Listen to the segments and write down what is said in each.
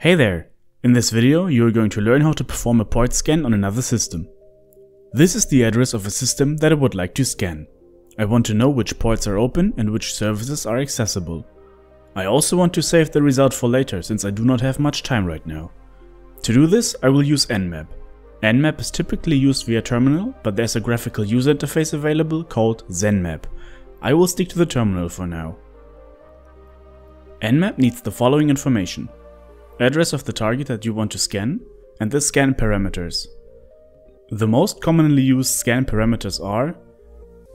Hey there! In this video you are going to learn how to perform a port scan on another system. This is the address of a system that I would like to scan. I want to know which ports are open and which services are accessible. I also want to save the result for later since I do not have much time right now. To do this I will use Nmap. Nmap is typically used via terminal, but there's a graphical user interface available called Nmap. I will stick to the terminal for now. Nmap needs the following information: address of the target that you want to scan, and the scan parameters. The most commonly used scan parameters are: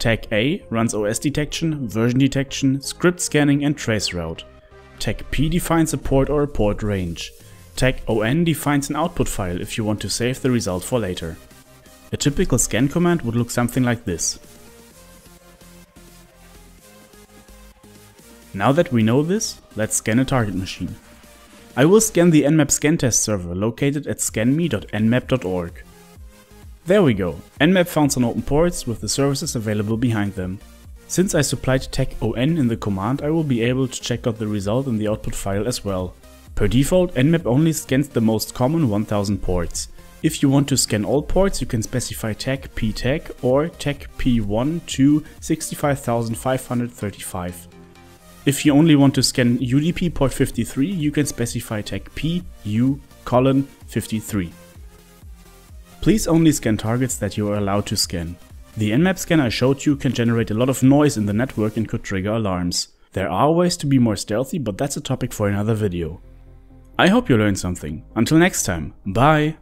tag A runs OS detection, version detection, script scanning and trace route. Tag P defines a port or a port range. Tag ON defines an output file if you want to save the result for later. A typical scan command would look something like this. Now that we know this, let's scan a target machine. I will scan the Nmap scan test server located at scanme.nmap.org. There we go, Nmap found some open ports with the services available behind them. Since I supplied tag ON in the command, I will be able to check out the result in the output file as well. Per default, Nmap only scans the most common 1000 ports. If you want to scan all ports, you can specify tag P tag or tag P1 to 65535. If you only want to scan UDP port 53, you can specify tag PU:53. Please only scan targets that you are allowed to scan. The Nmap scan I showed you can generate a lot of noise in the network and could trigger alarms. There are ways to be more stealthy, but that's a topic for another video. I hope you learned something. Until next time, bye!